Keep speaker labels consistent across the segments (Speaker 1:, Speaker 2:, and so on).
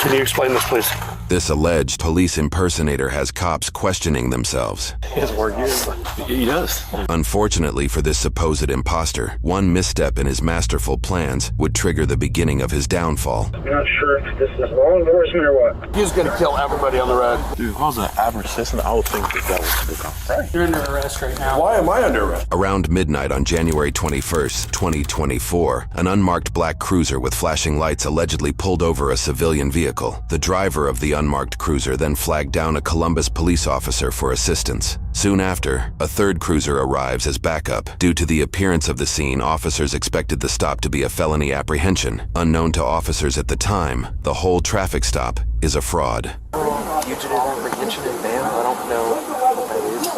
Speaker 1: Can you explain this, please?
Speaker 2: This alleged police impersonator has cops questioning themselves.
Speaker 1: He doesn't work here, but he does.
Speaker 2: Unfortunately for this supposed imposter, one misstep in his masterful plans would trigger the beginning of his downfall.
Speaker 3: I'm not sure if this is law enforcement or what.
Speaker 1: He's gonna kill everybody on the road.
Speaker 4: Dude, if I was an average citizen, I would think that was right.
Speaker 5: You're under arrest right now.
Speaker 1: Why am I under arrest?
Speaker 2: Around midnight on January 21st, 2024, an unmarked black cruiser with flashing lights allegedly pulled over a civilian vehicle. The driver of the unmarked cruiser then flagged down a Columbus police officer for assistance. Soon after, a third cruiser arrives as backup. Due to the appearance of the scene, officers expected the stop to be a felony apprehension. Unknown to officers at the time, the whole traffic stop is a fraud.
Speaker 6: Fugitive apprehension and bail? I don't know what that is.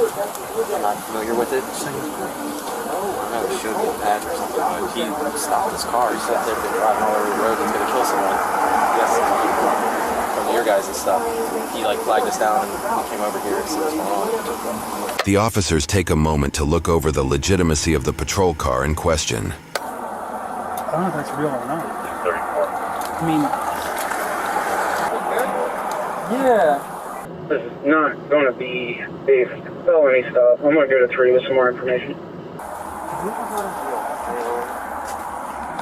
Speaker 6: I'm not familiar with it. I know it should be a patch or something, but he stopped his car. He sat there, been driving all over the road, he's gonna kill someone. Yes, from your guys' stuff. He flagged us down and he came over here and see what's going on.
Speaker 2: The officers take a moment to look over the legitimacy of the patrol car in question.
Speaker 5: I don't know if that's real or not.
Speaker 4: 34.
Speaker 5: I mean, yeah.
Speaker 3: This is not going to be a felony stop. I'm going to go to 3 with some more information.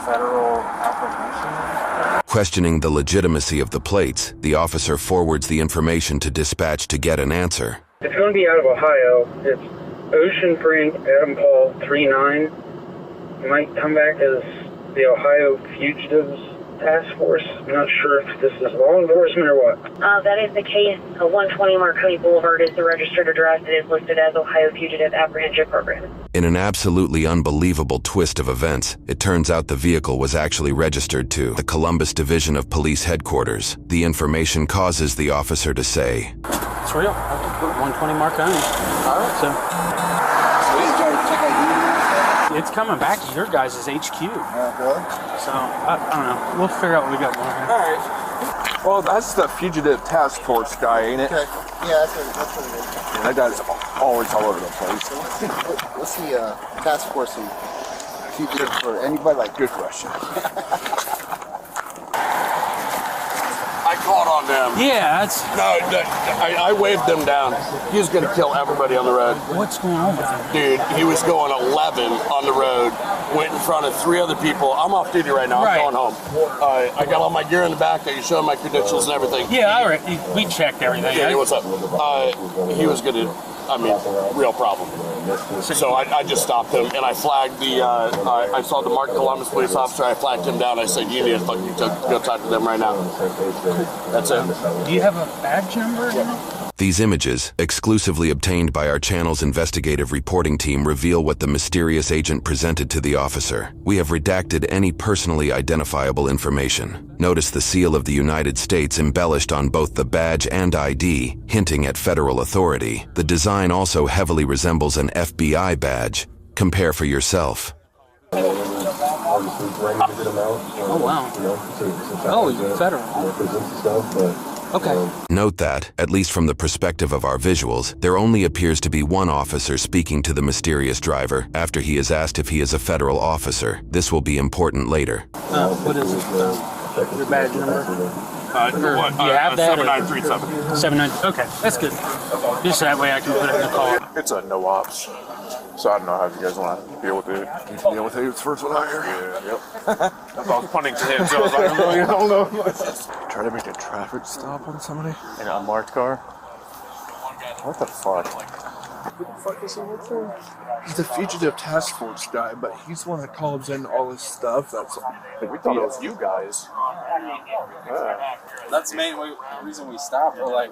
Speaker 6: Federal apprehension?
Speaker 2: Questioning the legitimacy of the plates, the officer forwards the information to dispatch to get an answer.
Speaker 3: It's going to be out of Ohio. It's Ocean Frank Adam Paul 39. It might come back as the Ohio Fugitives Task Force. I'm not sure if this is law enforcement or what.
Speaker 7: That is the case. 120 Marconi Boulevard is the registered address. It is listed as Ohio Fugitive Apprehension Program.
Speaker 2: In an absolutely unbelievable twist of events, it turns out the vehicle was actually registered to the Columbus Division of Police Headquarters. The information causes the officer to say,
Speaker 5: It's real. 120 Marconi.
Speaker 6: All right.
Speaker 5: So it's coming back to your guys' HQ. So, I don't know. We'll figure out what we got going here.
Speaker 4: All right. Well, that's the fugitive task force guy, ain't it?
Speaker 8: Okay. Yeah, that's what it is.
Speaker 4: Yeah, that guy's always all over the place.
Speaker 8: What's the task force fugitive for anybody?
Speaker 4: Good question.
Speaker 1: I called on them.
Speaker 5: Yeah, that's...
Speaker 1: No, I waved them down. He was gonna kill everybody on the road.
Speaker 5: What's going on with him?
Speaker 1: Dude, he was going 11 on the road, went in front of 3 other people. I'm off duty right now. I'm going home. I got all my gear in the back. I can show him my credentials and everything.
Speaker 5: Yeah, all right. We checked everything.
Speaker 1: Yeah, what's up? He was gonna, real problem. So I just stopped him and I flagged I saw the Mark Columbus police officer. I flagged him down. I said, you need to fucking go talk to them right now. That's it.
Speaker 5: Do you have a badge number?
Speaker 2: These images, exclusively obtained by our channel's investigative reporting team, reveal what the mysterious agent presented to the officer. We have redacted any personally identifiable information. Notice the seal of the United States embellished on both the badge and ID, hinting at federal authority. The design also heavily resembles an FBI badge. Compare for yourself.
Speaker 5: Oh, wow. Oh, you're federal. Okay.
Speaker 2: Note that, at least from the perspective of our visuals, there only appears to be one officer speaking to the mysterious driver after he is asked if he is a federal officer. This will be important later.
Speaker 5: What is it? Your badge number? Do you have that?
Speaker 1: 7937.
Speaker 5: 79. Okay, that's good. Just that way I can put it in the call.
Speaker 4: It's a no ops. So I don't know how you guys want to deal with it. Deal with it. It's the first one out here. Yeah, yep. That's what I was punting to him. So I was like, I don't know. Try to make a traffic stop on somebody.
Speaker 6: In an unmarked car? What the fuck?
Speaker 4: Who the fuck is he with there? He's the fugitive task force guy, but he's the one that calls in all this stuff. That's we thought it was you guys.
Speaker 6: That's the main reason we stopped. We're like,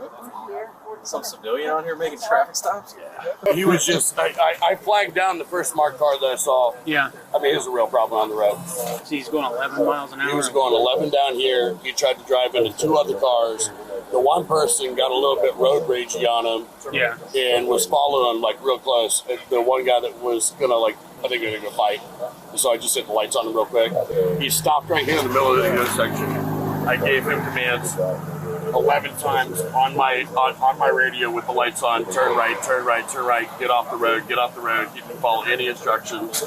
Speaker 6: some civilian on here making traffic stops?
Speaker 1: Yeah. He was just, I flagged down the first marked car that I saw.
Speaker 5: Yeah.
Speaker 1: It was a real problem on the road.
Speaker 5: So he's going 11 miles an hour?
Speaker 1: He was going 11 down here. He tried to drive into 2 other cars. The one person got a little bit road ragey on him.
Speaker 5: Yeah.
Speaker 1: And was following him real close. The one guy that was gonna I think they're gonna go fight. So I just hit the lights on him real quick. He stopped right here in the middle of the intersection. I gave him commands 11 times on my radio with the lights on. Turn right, turn right, turn right. Get off the road, get off the road. He didn't follow any instructions.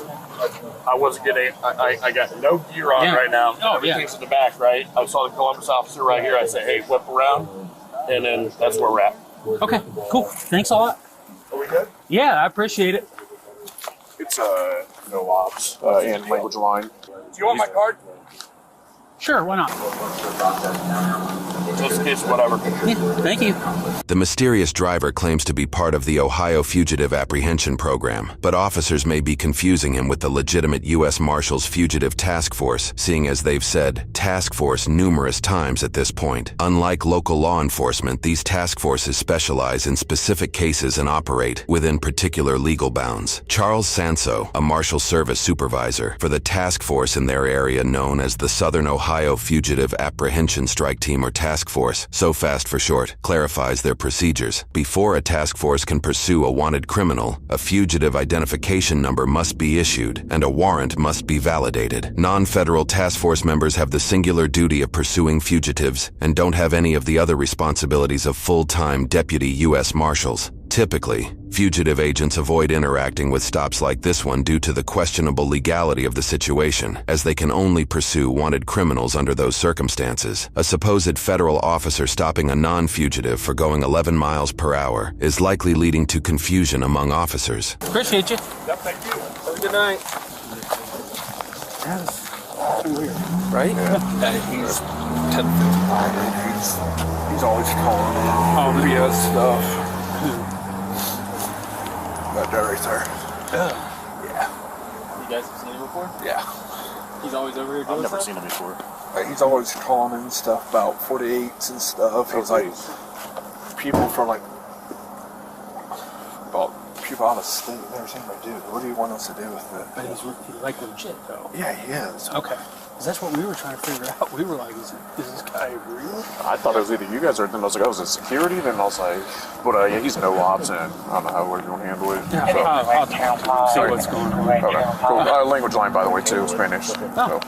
Speaker 1: I wasn't getting. I got no gear on right now.
Speaker 5: Oh,
Speaker 1: Everything's in the back, right? I saw the Columbus officer right here. I say, hey, whip around, and then that's where we're at.
Speaker 5: Okay, cool. Thanks a lot.
Speaker 1: Are we good?
Speaker 5: Yeah, I appreciate it.
Speaker 4: It's no ops and language line.
Speaker 1: Do you want my card?
Speaker 5: Sure, why not?
Speaker 1: Just in case, whatever.
Speaker 5: Yeah, thank you.
Speaker 2: The mysterious driver claims to be part of the Ohio Fugitive Apprehension Program, but officers may be confusing him with the legitimate U.S. Marshals Fugitive Task Force, seeing as they've said task force numerous times at this point. Unlike local law enforcement, these task forces specialize in specific cases and operate within particular legal bounds. Charles Sanso, a Marshal Service supervisor for the task force in their area known as the Southern Ohio Fugitive Apprehension Strike Team or Task Force, SOFAST for short, clarifies their procedures. Before a task force can pursue a wanted criminal, a fugitive identification number must be issued and a warrant must be validated. Non-federal task force members have the singular duty of pursuing fugitives and don't have any of the other responsibilities of full-time deputy U.S. Marshals. Typically, fugitive agents avoid interacting with stops like this one due to the questionable legality of the situation, as they can only pursue wanted criminals under those circumstances. A supposed federal officer stopping a non-fugitive for going 11 miles per hour is likely leading to confusion among officers.
Speaker 5: Appreciate you.
Speaker 1: Yep, thank you.
Speaker 5: Have a good night. That's weird, right?
Speaker 4: Yeah, he's 10-15. He's always calling in BS stuff. That guy right there.
Speaker 6: You guys have seen him before?
Speaker 4: Yeah.
Speaker 6: He's always over here doing
Speaker 9: I've never
Speaker 6: stuff?
Speaker 9: seen him before.
Speaker 4: He's always calling in stuff about 48s and stuff. He's like people from like about people out of state. They're saying, like, dude, what do you want us to do with it?
Speaker 5: But he's like legit though.
Speaker 4: Yeah, he is.
Speaker 5: Okay. Because that's what we were trying to figure out. We were like, is this guy real?
Speaker 4: I thought it was either you guys or then I was like, oh, was it security? Then I was like, but yeah, he's no ops and I don't know how we're going to handle it.
Speaker 5: Yeah, I'll talk to him, see what's going on.
Speaker 4: Okay, cool. Language line, by the way, too, Spanish. So.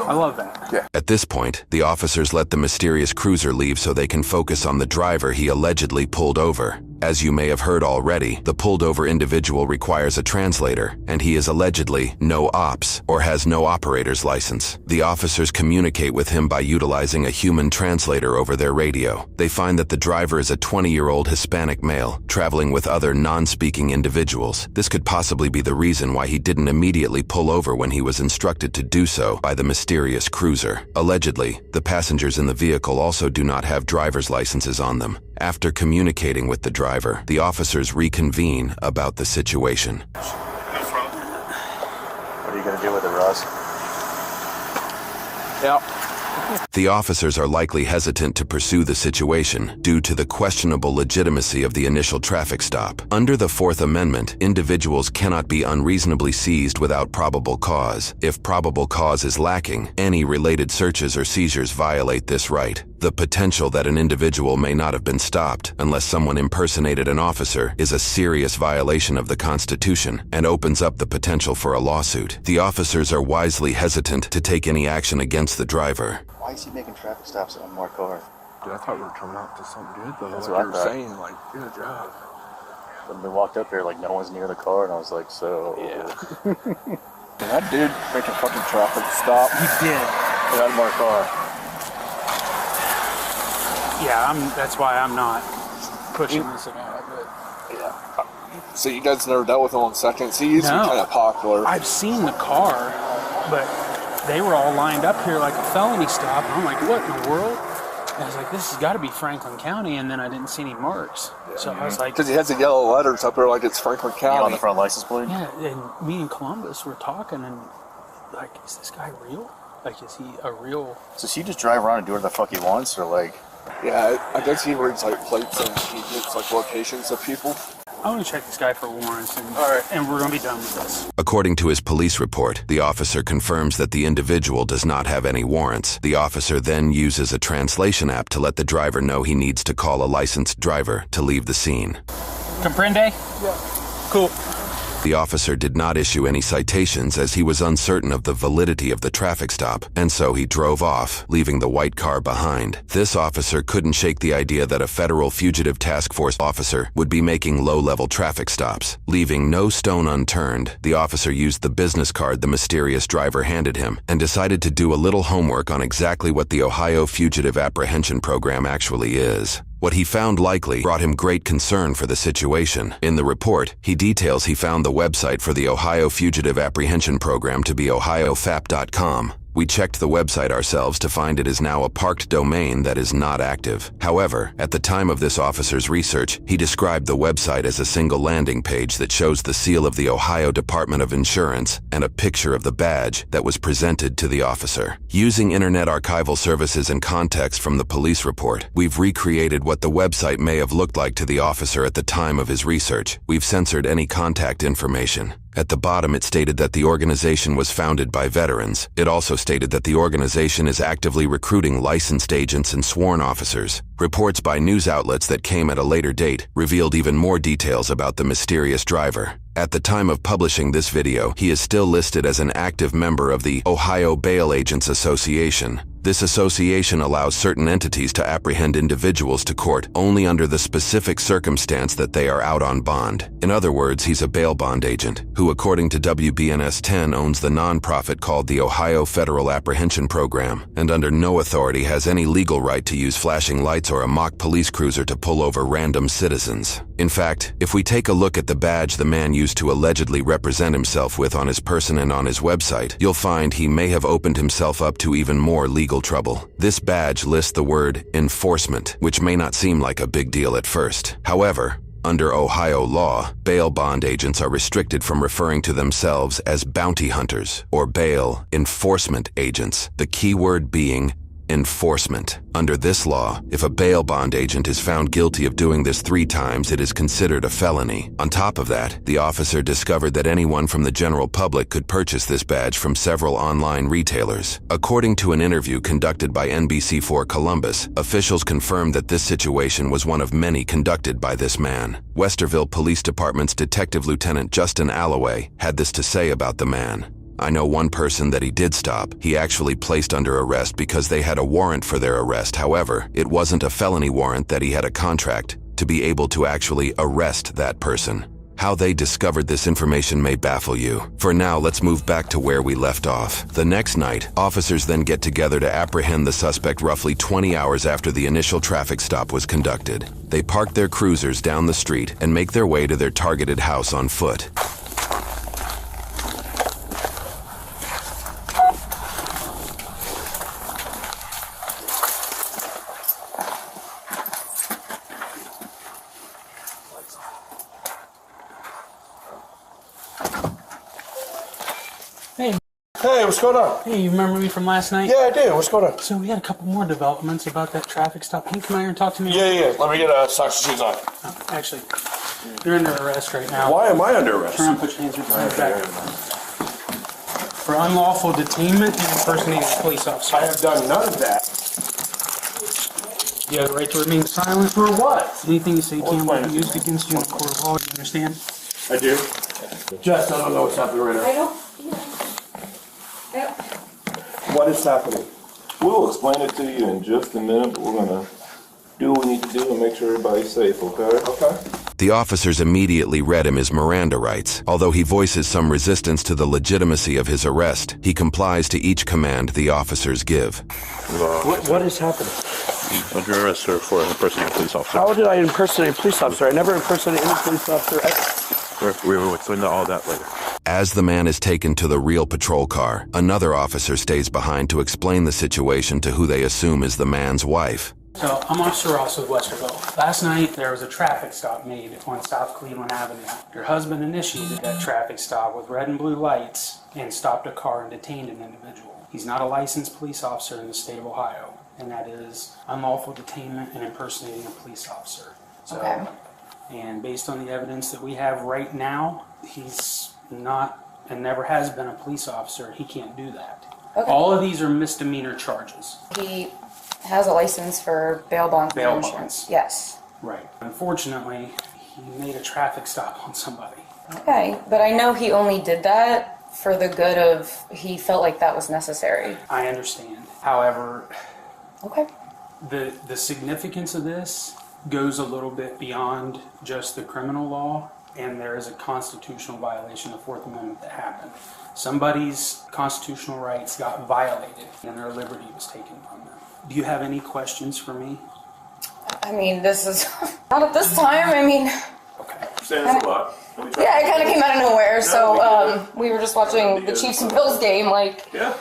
Speaker 5: I love that.
Speaker 4: Yeah.
Speaker 2: At this point, the officers let the mysterious cruiser leave so they can focus on the driver he allegedly pulled over. As you may have heard already, the pulled over individual requires a translator, and he is allegedly no ops or has no operator's license. The officers communicate with him by utilizing a human translator over their radio. They find that the driver is a 20-year-old Hispanic male, traveling with other non-speaking individuals. This could possibly be the reason why he didn't immediately pull over when he was instructed to do so by the mysterious cruiser. Allegedly, the passengers in the vehicle also do not have driver's licenses on them. After communicating with the driver, the officers reconvene about the situation.
Speaker 9: What are you going to do with it, Russ?
Speaker 4: Yeah.
Speaker 2: The officers are likely hesitant to pursue the situation due to the questionable legitimacy of the initial traffic stop. Under the Fourth Amendment, individuals cannot be unreasonably seized without probable cause. If probable cause is lacking, any related searches or seizures violate this right. The potential that an individual may not have been stopped unless someone impersonated an officer is a serious violation of the Constitution and opens up the potential for a lawsuit. The officers are wisely hesitant to take any action against the driver.
Speaker 9: Why is he making traffic stops on my car?
Speaker 4: Dude, I thought we were coming out to something good, though.
Speaker 9: That's
Speaker 4: like
Speaker 9: what
Speaker 4: you
Speaker 9: I
Speaker 4: were
Speaker 9: thought.
Speaker 4: saying, like, good job.
Speaker 9: When we walked up here, like, no one's near the car, and I was like, so...
Speaker 4: Yeah. That dude make a fucking traffic stop.
Speaker 5: He did.
Speaker 9: Get out of my car.
Speaker 5: Yeah, that's why I'm not pushing this at all. But
Speaker 4: Yeah. So you guys never dealt with him on second? See, he's
Speaker 5: No.
Speaker 4: kind of popular.
Speaker 5: I've seen the car, but they were all lined up here like a felony stop. And I'm like, what in the world? And I was like, this has got to be Franklin County. And then I didn't see any marks. So I was like,
Speaker 4: Because he has the yellow letters up there like it's Franklin
Speaker 9: You on
Speaker 4: County.
Speaker 9: the front license plate?
Speaker 5: yeah. And me and Columbus were talking, and like, is this guy real? Like, is he a real?
Speaker 9: So does he just drive around and do whatever the fuck he wants, or like...
Speaker 4: Yeah, I guess he reads like plates and he gets like locations of people.
Speaker 5: I want to check this guy for warrants, and,
Speaker 4: All right.
Speaker 5: and we're going to be done with this.
Speaker 2: According to his police report, the officer confirms that the individual does not have any warrants. The officer then uses a translation app to let the driver know he needs to call a licensed driver to leave the scene.
Speaker 5: Comprende? Yeah. Cool.
Speaker 2: The officer did not issue any citations as he was uncertain of the validity of the traffic stop, and so he drove off, leaving the white car behind. This officer couldn't shake the idea that a federal fugitive task force officer would be making low-level traffic stops. Leaving no stone unturned, the officer used the business card the mysterious driver handed him and decided to do a little homework on exactly what the Ohio Fugitive Apprehension Program actually is. What he found likely brought him great concern for the situation. In the report, he details he found the website for the Ohio Fugitive Apprehension Program to be ohiofap.com. We checked the website ourselves to find it is now a parked domain that is not active. However, at the time of this officer's research, he described the website as a single landing page that shows the seal of the Ohio Department of Insurance and a picture of the badge that was presented to the officer. Using Internet Archival Services and context from the police report, we've recreated what the website may have looked like to the officer at the time of his research. We've censored any contact information. At the bottom, it stated that the organization was founded by veterans. It also stated that the organization is actively recruiting licensed agents and sworn officers. Reports by news outlets that came at a later date revealed even more details about the mysterious driver. At the time of publishing this video, he is still listed as an active member of the Ohio Bail Agents Association. This association allows certain entities to apprehend individuals to court only under the specific circumstance that they are out on bond. In other words, he's a bail bond agent, who according to WBNS 10 owns the nonprofit called the Ohio Federal Apprehension Program, and under no authority has any legal right to use flashing lights or a mock police cruiser to pull over random citizens. In fact, if we take a look at the badge the man used to allegedly represent himself with on his person and on his website, you'll find he may have opened himself up to even more legal trouble. This badge lists the word enforcement, which may not seem like a big deal at first. However, under Ohio law, bail bond agents are restricted from referring to themselves as bounty hunters or bail enforcement agents, the key word being enforcement. Under this law, if a bail bond agent is found guilty of doing this 3 times, it is considered a felony. On top of that, the officer discovered that anyone from the general public could purchase this badge from several online retailers. According to an interview conducted by NBC4 Columbus, officials confirmed that this situation was one of many conducted by this man. Westerville Police Department's Detective Lieutenant Justin Alloway had this to say about the man. I know one person that he did stop. He actually placed under arrest because they had a warrant for their arrest. However, it wasn't a felony warrant that he had a contract to be able to actually arrest that person. How they discovered this information may baffle you. For now, let's move back to where we left off. The next night, officers then get together to apprehend the suspect roughly 20 hours after the initial traffic stop was conducted. They park their cruisers down the street and make their way to their targeted house on foot.
Speaker 10: Hey, what's going on?
Speaker 5: Hey, you remember me from last night?
Speaker 10: Yeah, I do. What's going on?
Speaker 5: So we had a couple more developments about that traffic stop. Can you come out here and talk to me?
Speaker 10: Yeah. Let me get socks and shoes on.
Speaker 5: Actually, you're under arrest right now.
Speaker 10: Why am I under arrest?
Speaker 5: Turn around, put your hands behind your back. For unlawful detainment and impersonating a police officer.
Speaker 10: I have done none of that.
Speaker 5: You have the right to remain silent.
Speaker 10: For what?
Speaker 5: Anything you say can be used against you in a court of law. Do you understand?
Speaker 10: I do. Jess, I don't know what's happening right now.
Speaker 11: I don't.
Speaker 10: What is happening?
Speaker 12: We'll explain it to you in just a minute, but we're going to do what we need to do and make sure everybody's safe, okay?
Speaker 10: Okay.
Speaker 2: The officers immediately read him his Miranda rights. Although he voices some resistance to the legitimacy of his arrest, he complies to each command the officers give.
Speaker 10: What is happening?
Speaker 9: Under arrest, sir, for impersonating a police officer.
Speaker 10: How did I impersonate a police officer? I never impersonated any police officer.
Speaker 9: We will explain all that later.
Speaker 2: As the man is taken to the real patrol car, another officer stays behind to explain the situation to who they assume is the man's wife.
Speaker 5: So, I'm Officer Ross of Westerville. Last night, there was a traffic stop made on South Cleveland Avenue. Your husband initiated that traffic stop with red and blue lights and stopped a car and detained an individual. He's not a licensed police officer in the state of Ohio, and that is unlawful detainment and impersonating a police officer. So, okay. And based on the evidence that we have right now, he's not and never has been a police officer. He can't do that. Okay. All of these are misdemeanor charges.
Speaker 11: He has a license for bail bonds.
Speaker 5: Bail bonds.
Speaker 11: Yes.
Speaker 5: Right. Unfortunately, he made a traffic stop on somebody.
Speaker 11: Okay, but I know he only did that for the good of, he felt like that was necessary.
Speaker 5: I understand. However,
Speaker 11: okay,
Speaker 5: the significance of this goes a little bit beyond just the criminal law, and there is a constitutional violation of the Fourth Amendment that happened. Somebody's constitutional rights got violated and their liberty was taken from them. Do you have any questions for me?
Speaker 11: I mean, this is not at this time. I mean,
Speaker 12: Stands a lot.
Speaker 11: yeah, it kind of came out of nowhere. So we were just watching the Chiefs and Bills game, like.
Speaker 12: Yeah.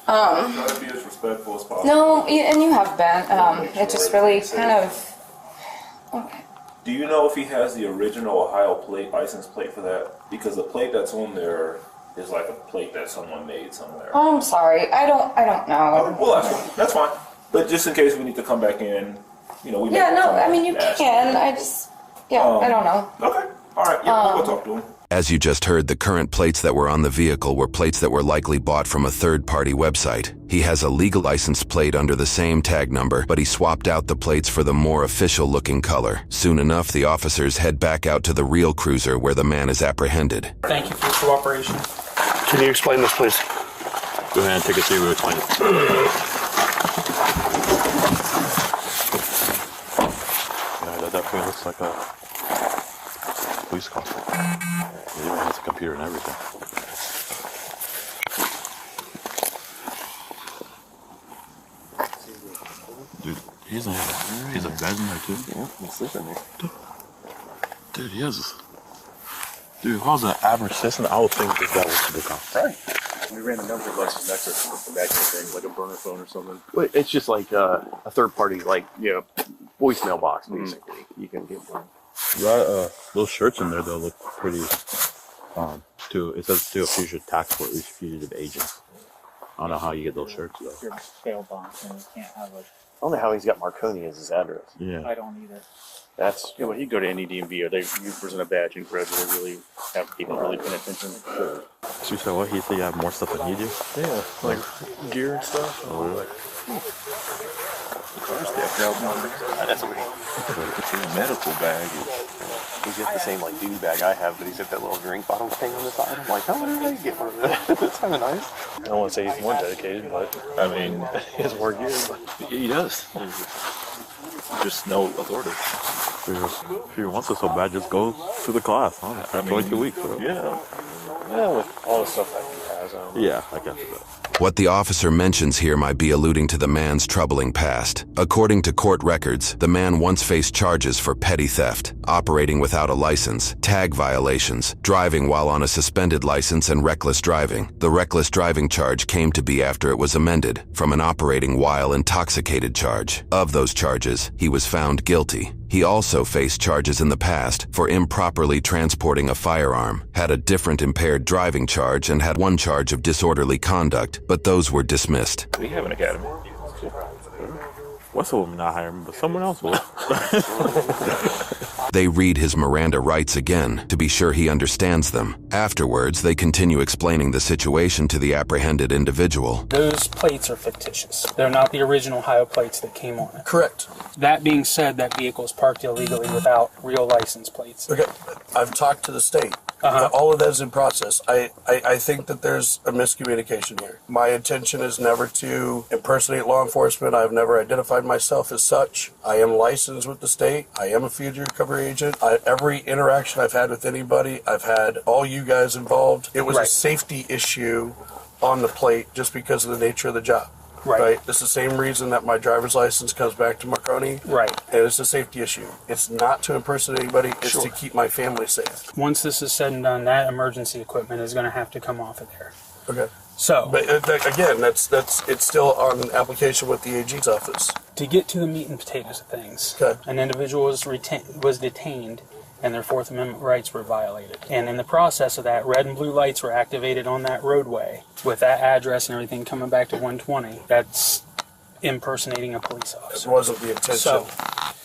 Speaker 12: Try to be as respectful as possible.
Speaker 11: No, and you have been. It just really kind of. Okay.
Speaker 12: Do you know if he has the original Ohio license plate for that? Because the plate that's on there is like a plate that someone made somewhere.
Speaker 11: I'm sorry. I don't know.
Speaker 12: Well, that's fine. But just in case we need to come back in, we
Speaker 11: Yeah, no, I mean, you can. I just, I don't know.
Speaker 12: Okay. All right. Yeah, we'll talk to him.
Speaker 2: As you just heard, the current plates that were on the vehicle were plates that were likely bought from a third-party website. He has a legal license plate under the same tag number, but he swapped out the plates for the more official-looking color. Soon enough, the officers head back out to the real cruiser where the man is apprehended.
Speaker 5: Thank you for your cooperation.
Speaker 10: Can you explain this, please?
Speaker 9: Go ahead and take a seat. We'll explain it. Yeah, that definitely looks like a police car. It even has a computer and everything. Dude, he's a bed in there too.
Speaker 6: Yeah, he's sleeping there.
Speaker 9: Dude, he has. Dude, if I was an average citizen, I would think that was the cop.
Speaker 13: Right. We ran the number of license next to the back of the thing, like a burner phone or something.
Speaker 10: Well, it's just like a third party, like, voicemail box, basically. You can get one.
Speaker 9: Those shirts in there, though, look pretty. It says to a fugitive agent. I don't know how you get those shirts, though.
Speaker 14: Your bail bond, and you can't have a.
Speaker 10: I don't know how he's got Marconi as his address.
Speaker 9: Yeah.
Speaker 14: I don't either.
Speaker 10: That's.
Speaker 13: Yeah, when you go to any DMV, or you present a badge and credit, they really have people really paying attention.
Speaker 9: So you said what? He said you have more stuff than he do?
Speaker 13: Yeah, like gear and stuff.
Speaker 9: Oh, really?
Speaker 13: That's weird.
Speaker 12: It's a medical bag.
Speaker 10: He's got the same like duty bag I have, but he's got that little drink bottle thing on the side. I'm like, how did I get one of that? It's kind of nice. I don't want to say he's more dedicated, but I mean, he has more gear. But
Speaker 9: He does.
Speaker 13: Just no authority.
Speaker 9: If he wants it so bad, just go to the class. Huh? After 22 weeks. So.
Speaker 13: Yeah. Yeah, with all the stuff that he has.
Speaker 2: Yeah, I got that. What the officer mentions here might be alluding to the man's troubling past. According to court records, the man once faced charges for petty theft, operating without a license, tag violations, driving while on a suspended license, and reckless driving. The reckless driving charge came to be after it was amended from an operating while intoxicated charge. Of those charges, he was found guilty. He also faced charges in the past for improperly transporting a firearm, had a different impaired driving charge, and had one charge of disorderly conduct, but those were dismissed.
Speaker 13: We have an academy.
Speaker 9: What's will not hire him, but someone else will.
Speaker 2: They read his Miranda rights again to be sure he understands them. Afterwards, they continue explaining the situation to the apprehended individual.
Speaker 5: Those plates are fictitious. They're not the original Ohio plates that came on it.
Speaker 15: Correct.
Speaker 5: That being said, that vehicle is parked illegally without real license plates.
Speaker 15: Okay, I've talked to the state. All of that is in process. I think that there's a miscommunication here. My intention is never to impersonate law enforcement. I've never identified myself as such. I am licensed with the state. I am a fugitive recovery agent. Every interaction I've had with anybody, I've had all you guys involved. It was a safety issue on the plate just because of the nature of the job. Right. It's the same reason that my driver's license comes back to Marconi.
Speaker 5: Right.
Speaker 15: And it's a safety issue. It's not to impersonate anybody. It's to keep my family safe.
Speaker 5: Once this is said and done, that emergency equipment is going to have to come off of there.
Speaker 15: Okay.
Speaker 5: So,
Speaker 15: but again, it's still on application with the AG's office.
Speaker 5: To get to the meat and potatoes of things, an individual was detained and their Fourth Amendment rights were violated. And in the process of that, red and blue lights were activated on that roadway with that address and everything coming back to 120. That's impersonating a police officer.
Speaker 15: It wasn't the intention.
Speaker 5: So,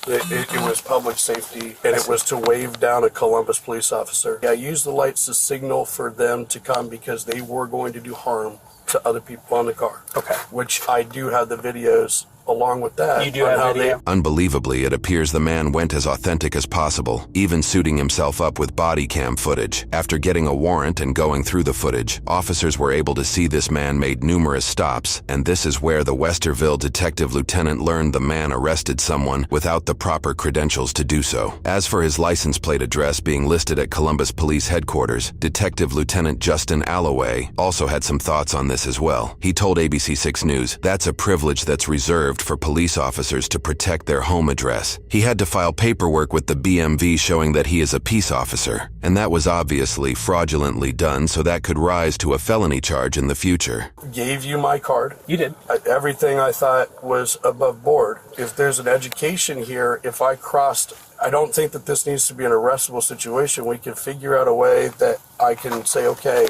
Speaker 15: it was public safety, and it was to wave down a Columbus police officer. I used the lights to signal for them to come because they were going to do harm to other people on the car.
Speaker 5: Okay.
Speaker 15: Which I do have the videos along with that.
Speaker 5: You do have video?
Speaker 2: Unbelievably, it appears the man went as authentic as possible, even suiting himself up with body cam footage. After getting a warrant and going through the footage, officers were able to see this man made numerous stops, and this is where the Westerville detective lieutenant learned the man arrested someone without the proper credentials to do so. As for his license plate address being listed at Columbus Police Headquarters, Detective Lieutenant Justin Alloway also had some thoughts on this as well. He told ABC6 News, "That's a privilege that's reserved for police officers to protect their home address. He had to file paperwork with the BMV showing that he is a peace officer, and that was obviously fraudulently done, so that could rise to a felony charge in the future."
Speaker 15: Gave you my card.
Speaker 5: You did.
Speaker 15: Everything I thought was above board. If there's an education here, if I crossed, I don't think that this needs to be an arrestable situation. We can figure out a way that I can say, okay,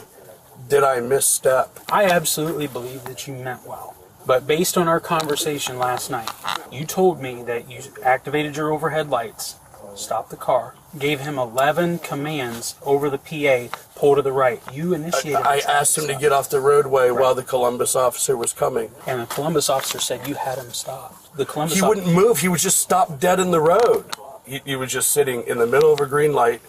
Speaker 15: did I misstep?
Speaker 5: I absolutely believe that you meant well. But based on our conversation last night, you told me that you activated your overhead lights, stopped the car, gave him 11 commands over the PA, pull to the right. You initiated
Speaker 15: I asked him to get off the roadway while the Columbus officer was coming.
Speaker 5: And the Columbus officer said you had him stopped. The Columbus
Speaker 15: He wouldn't move. He was just stopped dead in the road. He was just sitting in the middle of a green light,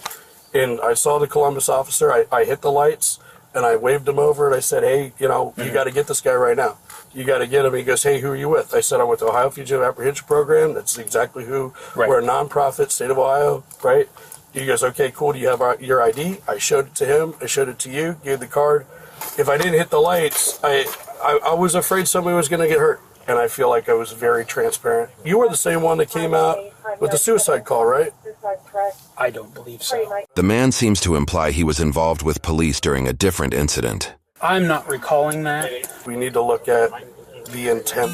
Speaker 15: and I saw the Columbus officer. I hit the lights, and I waved him over, and I said, hey, you got to get this guy right now. You got to get him. He goes, hey, who are you with? I said, I'm with the Ohio Fugitive Apprehension Program. That's exactly who.
Speaker 5: Right.
Speaker 15: We're a nonprofit, state of Ohio, right? He goes, okay, cool. Do you have your ID? I showed it to him. I showed it to you. Gave the card. If I didn't hit the lights, I was afraid somebody was going to get hurt. And I feel like I was very transparent. You were the same one that came out with the suicide call, right?
Speaker 5: I don't believe so.
Speaker 2: The man seems to imply he was involved with police during a different incident.
Speaker 5: I'm not recalling that.
Speaker 15: We need to look at the intent.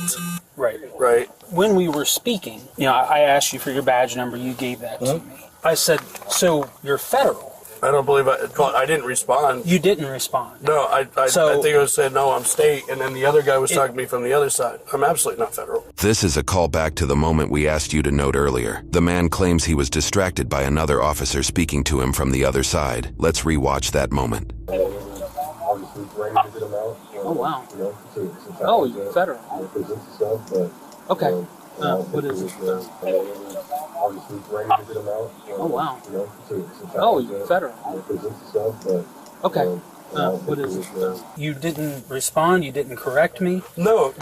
Speaker 5: Right.
Speaker 15: Right.
Speaker 5: When we were speaking, I asked you for your badge number. You gave that to me. I said, so you're federal.
Speaker 15: I don't believe I didn't respond.
Speaker 5: You didn't respond.
Speaker 15: No, I think I said, no, I'm state, and then the other guy was talking to me from the other side. I'm absolutely not federal.
Speaker 2: This is a callback to the moment we asked you to note earlier. The man claims he was distracted by another officer speaking to him from the other side. Let's rewatch that moment.
Speaker 5: Oh, wow. Oh, you're federal. Okay. What is it? Oh, wow. Oh, you're federal. Okay. What is it? You didn't respond? You didn't correct me?
Speaker 15: No.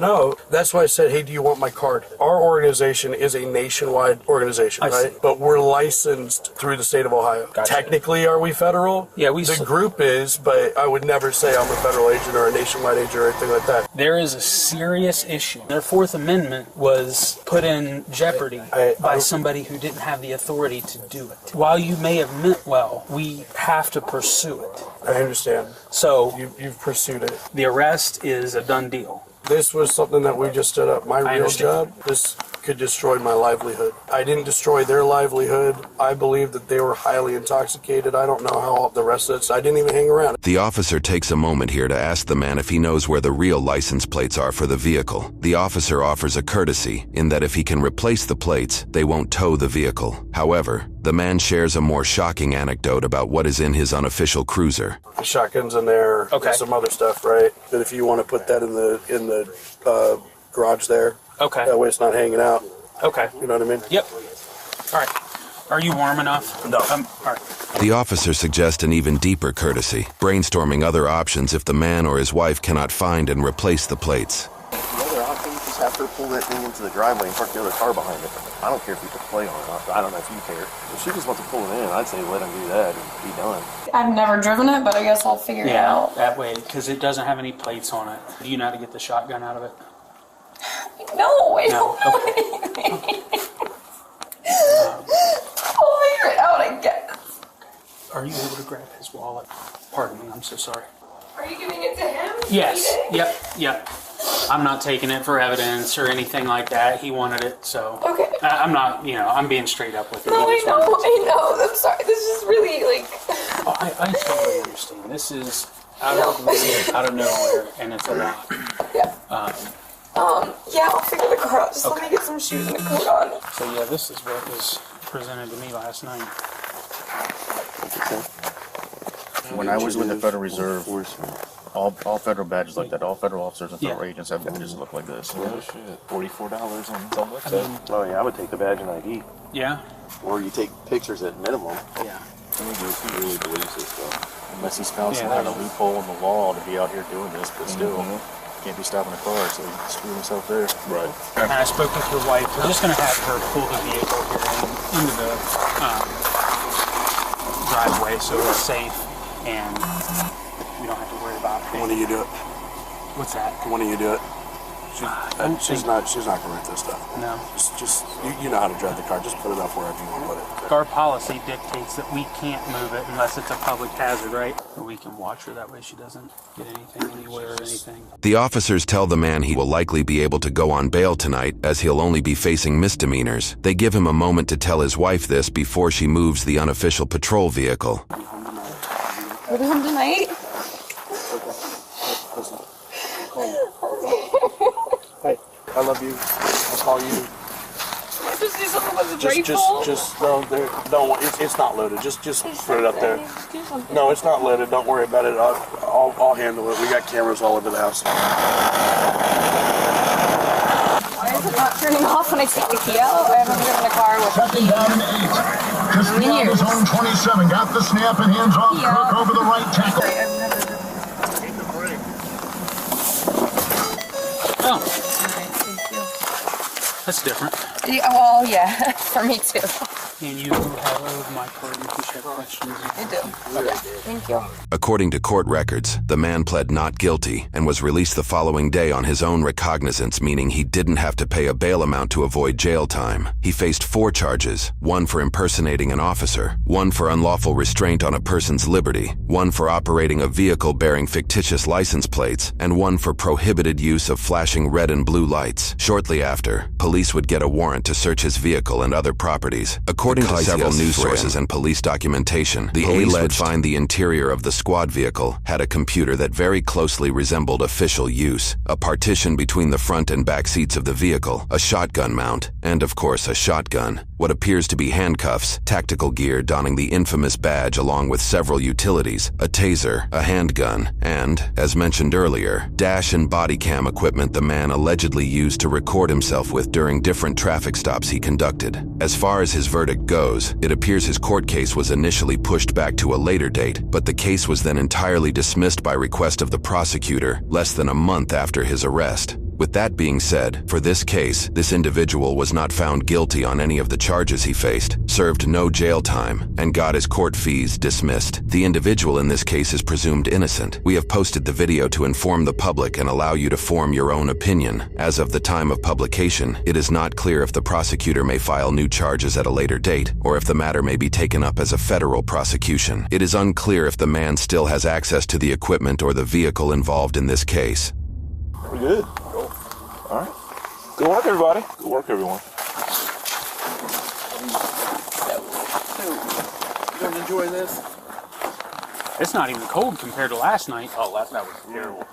Speaker 15: That's why I said, hey, do you want my card? Our organization is a nationwide organization, right? But we're licensed through the state of Ohio.
Speaker 5: Gotcha.
Speaker 15: Technically, are we federal?
Speaker 5: Yeah,
Speaker 15: the group is, but I would never say I'm a federal agent or a nationwide agent or anything like that.
Speaker 5: There is a serious issue. Their Fourth Amendment was put in jeopardy by somebody who didn't have the authority to do it. While you may have meant well, we have to pursue it.
Speaker 15: I understand.
Speaker 5: So
Speaker 15: you've pursued it.
Speaker 5: The arrest is a done deal.
Speaker 15: This was something that we just stood up. My real job, this could destroy my livelihood. I didn't destroy their livelihood. I believe that they were highly intoxicated. I don't know how the rest of it. I didn't even hang around.
Speaker 2: The officer takes a moment here to ask the man if he knows where the real license plates are for the vehicle. The officer offers a courtesy in that if he can replace the plates, they won't tow the vehicle. However, the man shares a more shocking anecdote about what is in his unofficial cruiser.
Speaker 15: The shotgun's in there.
Speaker 5: Okay.
Speaker 15: Some other stuff, right? But if you want to put that in the garage there,
Speaker 5: okay.
Speaker 15: That way it's not hanging out.
Speaker 5: Okay.
Speaker 15: You know what I mean?
Speaker 5: Yep. All right. Are you warm enough?
Speaker 15: No.
Speaker 5: All right.
Speaker 2: The officer suggests an even deeper courtesy, brainstorming other options if the man or his wife cannot find and replace the plates.
Speaker 10: The other option is just have her pull that thing into the driveway and park the other car behind it. I don't care if you put the plate on or not. I don't know if you care. If she just wants to pull it in, I'd say let him do that and be done.
Speaker 11: I've never driven it, but I guess I'll figure it out.
Speaker 5: That way, because it doesn't have any plates on it. Do you know how to get the shotgun out of it?
Speaker 11: No, I don't know anything. I'll figure it out, I guess.
Speaker 5: Are you able to grab his wallet? Pardon me, I'm so sorry.
Speaker 11: Are you giving it to him?
Speaker 5: Yes. Yep. I'm not taking it for evidence or anything like that. He wanted it, so.
Speaker 11: Okay.
Speaker 5: I'm not, I'm being straight up with you.
Speaker 11: No, I know. I'm sorry. This is really,
Speaker 5: Oh, I totally understand. This is out of the blue, out of nowhere, and it's a lot.
Speaker 11: Yeah. Yeah, I'll figure the car out. Just let me get some shoes and a coat on.
Speaker 5: So, yeah, this is what was presented to me last night.
Speaker 13: When I was with the Federal Reserve, All federal badges like that. All federal officers and federal
Speaker 5: Yeah.
Speaker 13: agents have badges that look like this.
Speaker 12: Oh shit, $44 on some
Speaker 5: I mean,
Speaker 10: Oh yeah, I would take the badge and ID.
Speaker 5: yeah.
Speaker 10: Or you take pictures at minimum.
Speaker 5: Yeah.
Speaker 12: He really believes this stuff.
Speaker 13: Unless he's found some
Speaker 5: Yeah,
Speaker 13: kind of loophole in the law to be out here doing this, but still, can't be stopping a car, so he can screw himself there.
Speaker 12: Right.
Speaker 5: And I spoke with your wife. We're just going to have her pull the vehicle here into the driveway so it's safe and we don't have to worry about it.
Speaker 15: When do you do it?
Speaker 5: What's that?
Speaker 15: When do you do it? She's not gonna rent this stuff.
Speaker 5: No.
Speaker 15: Just you know how to drive the car. Just put it up wherever you want to put it.
Speaker 5: Our policy dictates that we can't move it unless it's a public hazard, right? Or we can watch her that way she doesn't get anything anywhere or anything.
Speaker 2: The officers tell the man he will likely be able to go on bail tonight as he'll only be facing misdemeanors. They give him a moment to tell his wife this before she moves the unofficial patrol vehicle.
Speaker 11: We're home tonight?
Speaker 15: Hey, I love you. I'll call you.
Speaker 11: Just do something with the
Speaker 15: No, it's not loaded. Just put it up there. No, it's not loaded. Don't worry about it. I'll handle it. We got cameras all over the house.
Speaker 11: Why is it not turning off when I take the key out? I haven't driven a car with
Speaker 16: Second down and 8. Cristiano zone 27. Got the snap and hands off Kirk over the right tackle.
Speaker 5: Oh. That's different.
Speaker 11: Yeah, well, yeah, for me too.
Speaker 5: And you have my card in case you have questions.
Speaker 11: I do. Okay. Thank you.
Speaker 2: According to court records, the man pled not guilty and was released the following day on his own recognizance, meaning he didn't have to pay a bail amount to avoid jail time. He faced 4 charges, 1 for impersonating an officer, 1 for unlawful restraint on a person's liberty, 1 for operating a vehicle bearing fictitious license plates, and 1 for prohibited use of flashing red and blue lights. Shortly after, police would get a warrant to search his vehicle and other properties. According to several news sources and police documentation, the police would find the interior of the squad vehicle had a computer that very closely resembled official use, a partition between the front and back seats of the vehicle, a shotgun mount, and of course a shotgun, what appears to be handcuffs, tactical gear donning the infamous badge along with several utilities, a taser, a handgun, and, as mentioned earlier, dash and body cam equipment the man allegedly used to record himself with during different traffic stops he conducted. As far as his verdict goes, it appears his court case was initially pushed back to a later date, but the case was then entirely dismissed by request of the prosecutor less than a month after his arrest. With that being said, for this case, this individual was not found guilty on any of the charges he faced, served no jail time, and got his court fees dismissed. The individual in this case is presumed innocent. We have posted the video to inform the public and allow you to form your own opinion. As of the time of publication, it is not clear if the prosecutor may file new charges at a later date, or if the matter may be taken up as a federal prosecution. It is unclear if the man still has access to the equipment or the vehicle involved in this case.
Speaker 12: We're good. All right. Good work, everybody. Good work, everyone.
Speaker 15: You gonna enjoy this?
Speaker 5: It's not even cold compared to last night.
Speaker 13: Oh, last night was terrible.